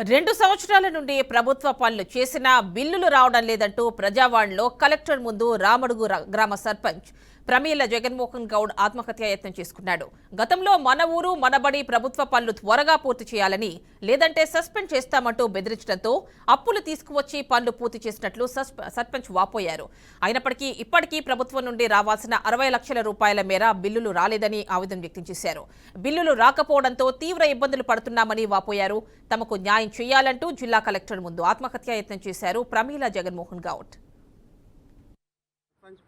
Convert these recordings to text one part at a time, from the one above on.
2 సంవత్సరాల నుండి ప్రభుత్వ పనులు చేసినా బిల్లులు రావడం లేదంటూ ప్రజావాణిలో కలెక్టర్ ముందు రామడుగు గ్రామ సర్పంచ్ ప్రమీల జగన్మోహన్ గౌడ్ ఆత్మహత్య యత్నం చేసుకున్నాడు. గతంలో మన ఊరు మనబడి ప్రభుత్వ పనులు త్వరగా పూర్తి చేయాలని లేదంటే సస్పెండ్ చేస్తామంటూ బెదిరించడంతో అప్పులు తీసుకువచ్చి పనులు పూర్తి చేసినట్లు సర్పంచ్ వాపోయారు. అయినప్పటికీ ఇప్పటికీ ప్రభుత్వం నుండి రావాల్సిన 60 లక్షల రూపాయల మేర బిల్లులు రాలేదని ఆవేదన వ్యక్తం చేశారు. బిల్లులు రాకపోవడంతో తీవ్ర ఇబ్బందులు పడుతున్నామని వాపోయారు. తమకు న్యాయం చేయాలంటూ జిల్లా కలెక్టర్ ముందు ఆత్మహత్య యత్నం చేశారు ప్రమీల జగన్మోహన్ గౌడ్.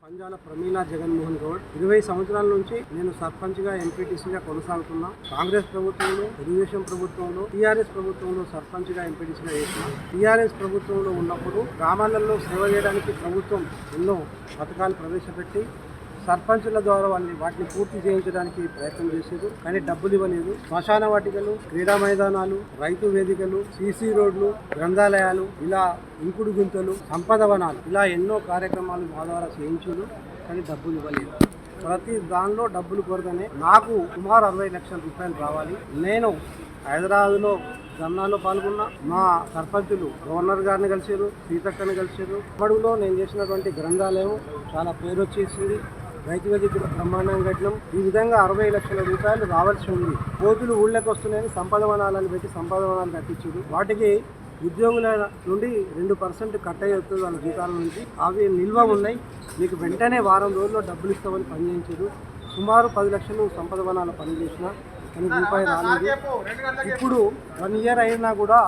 పంజాల ప్రమీల జగన్మోహన్ గౌడ్ 20 సంవత్సరాల నుంచి నేను సర్పంచ్గా ఎంపీటీసీగా కొనసాగుతున్నా. కాంగ్రెస్ ప్రభుత్వంలో, తెలుగుదేశం ప్రభుత్వంలో, టీఆర్ఎస్ ప్రభుత్వంలో సర్పంచ్గా ఎంపీటీసీగా చేసిన. టీఆర్ఎస్ ప్రభుత్వంలో ఉన్నప్పుడు గ్రామాలలో సేవ చేయడానికి ప్రభుత్వం ఎన్నో పథకాలు ప్రవేశపెట్టి సర్పంచుల ద్వారా వాటిని పూర్తి చేయించడానికి ప్రయత్నం చేసేది. కానీ డబ్బులు ఇవ్వలేదు. శ్మశాన వాటికలు, క్రీడా మైదానాలు, రైతు వేదికలు, సీసీ రోడ్లు, గ్రంథాలయాలు, ఇలా ఇంకుడు గుంతలు, సంపద వనాలు, ఇలా ఎన్నో కార్యక్రమాలు మా ద్వారా చేయించారు. కానీ డబ్బులు ఇవ్వలేదు. ప్రతి దానిలో డబ్బులు కొరతనే నాకు సుమారు 60 లక్షల రూపాయలు రావాలి. నేను హైదరాబాద్లో ధర్నాలో పాల్గొన్నా. మా సర్పంచులు గవర్నర్ గారిని కలిసారు, సీతక్కని కలిసారు. అడుగులో నేను చేసినటువంటి గ్రంథాలయం చాలా పేరు వచ్చేసింది. రైతు వేదిక బ్రహ్మాండంగా కట్టినాం. ఈ విధంగా 60 లక్షల రూపాయలు రావాల్సి ఉంది. కోతులు ఊళ్ళకి వస్తున్నాయని సంపద వనాలను పెట్టి సంపద వనాలు కట్టించారు. వాటికి ఉద్యోగుల నుండి 2% కట్ అవుతుంది వాళ్ళ జీతాల నుంచి. అవి నిల్వ ఉన్నాయి. మీకు వెంటనే వారం రోజుల్లో డబ్బులు ఇస్తామని పనిచేయించారు. సుమారు 10 లక్షలు సంపద వనాల పని చేసిన కానీ రూపాయి రాలేదు. ఇప్పుడు 1 ఇయర్ అయినా కూడా